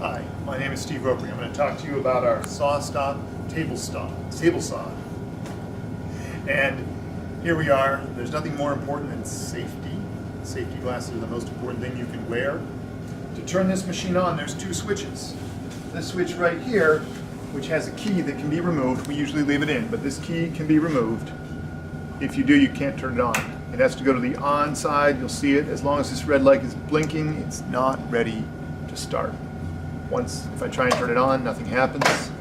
Hi, my name is Steve Oakley. I'm going to talk to you about our SawStop table saw. And here we are. There's nothing more important than safety. Safety glasses are the most important thing you can wear. To turn this machine on, there's two switches. This switch right here, which has a key that can be removed. We usually leave it in, but this key can be removed. If you do, you can't turn it on. It has to go to the on side. You'll see it. As long as this red light is blinking, it's not ready to start. If I try and turn it on, nothing happens.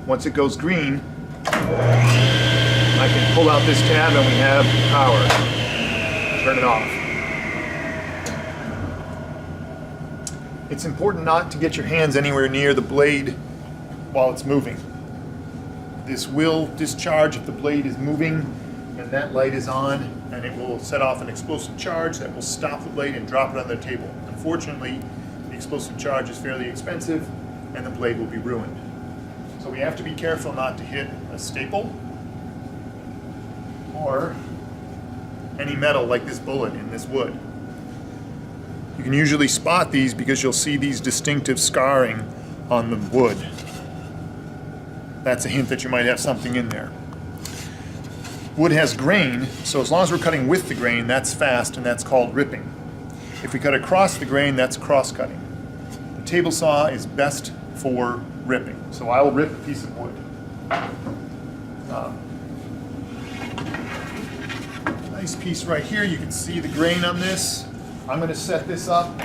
Once it goes green, I can pull out this tab and we have power. Turn it off. It's important not to get your hands anywhere near the blade while it's moving. This will discharge if the blade is moving and that light is on, and it will set off an explosive charge that will stop the blade and drop it on the table. Unfortunately, the explosive charge is fairly expensive and the blade will be ruined. So we have to be careful not to hit a staple or any metal like this bullet in this wood. You can usually spot these because you'll see these distinctive scarring on the wood. That's a hint that you might have something in there. Wood has grain, so as long as we're cutting with the grain, that's fast and that's called ripping. If we cut across the grain, that's cross-cutting. The table saw is best for ripping, so I will rip a piece of wood. Nice piece right here. You can see the grain on this. I'm going to set this up.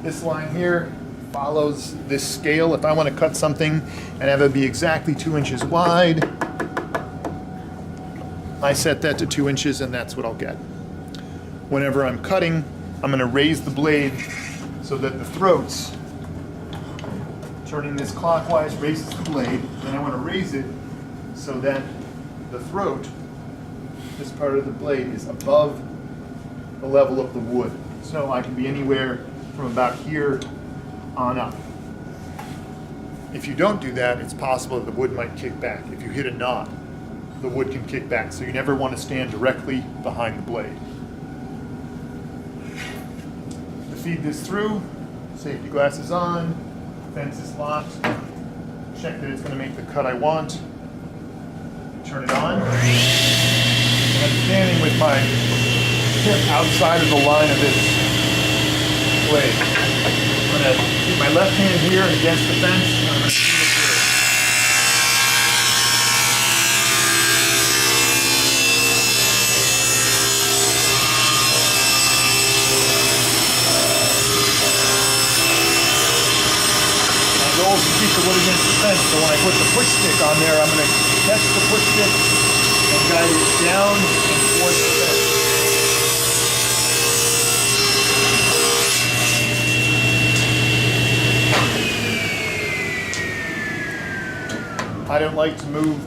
This line here follows this scale. If I want to cut something and have it be exactly 2 inches wide, I set that to 2 inches and that's what I'll get. Whenever I'm cutting, I'm going to raise the blade so that the throats, turning this clockwise raises the blade, and I want to raise it so that the throat, this part of the blade, is above the level of the wood. So I can be anywhere from about here on up. If you don't do that, it's possible that the wood might kick back. If you hit a knot, the wood can kick back. So you never want to stand directly behind the blade. To feed this through, safety glasses on, fence is locked, check that it's going to make the cut I want, turn it on, and I'm standing with my hip outside of the line of this blade. I'm going to keep my left hand here against the fence, and I'm going to feed it through. My goal is to keep the wood against the fence, so when I put the push stick on there, I'm going to catch the push stick and guide it down and towards the fence. I don't like to move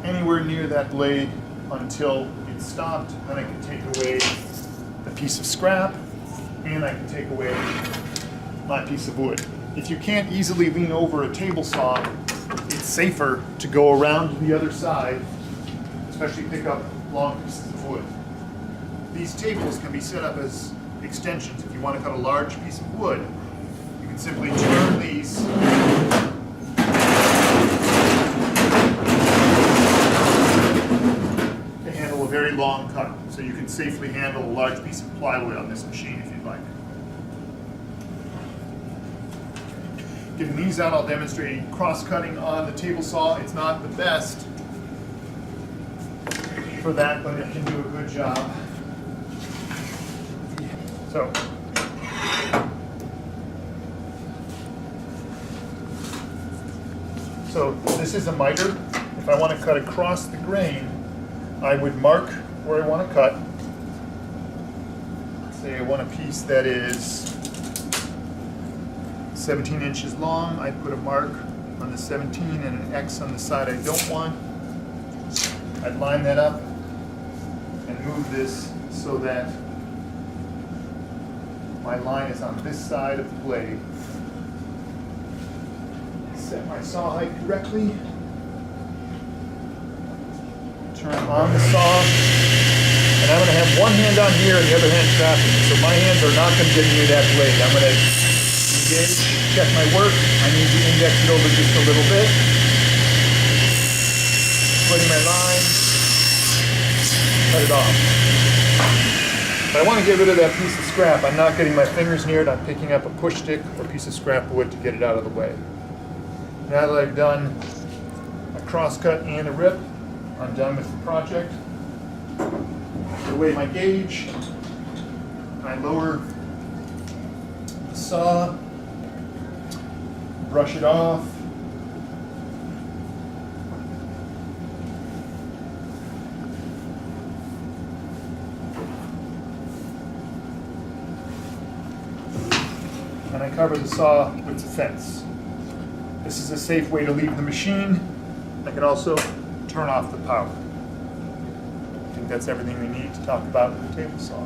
anywhere near that blade until it's stopped. Then I can take away the piece of scrap and I can take away my piece of wood. If you can't easily lean over a table saw, it's safer to go around to the other side, especially pick up long pieces of wood. These tables can be set up as extensions. If you want to cut a large piece of wood, you can simply turn these a very long cut, so you can safely handle a large piece of plywood on this machine if you'd like. Getting these out, I'll demonstrate cross-cutting on the table saw. It's not the best for that, but it can do a good job. So this is a miter. If I want to cut across the grain, I would mark where I want to cut. Say I want a piece that is 17 inches long. I'd put a mark on the 17 and an X on the side I don't want. I'd line that up and move this so that my line is on this side of the blade. Set my saw height correctly. Turn on the saw. I And I'm going to have one hand on here and the other hand trapping it. So my hands are not going to get near that blade. I'm going to engage, check my work. I need to index it over just a little bit. Splitting my line. Cut it off. But I want to get rid of that piece of scrap. I'm not getting my fingers near it. I'm picking up a push stick or piece of scrap wood to get it out of the way. Now that I've done a cross cut and a rip, I'm done with the project. I weigh my gauge. I lower the saw, brush it off. And I cover the saw with the fence. This is a safe way to leave the machine. I can also turn off the power. I think that's everything we need to talk about with the table saw.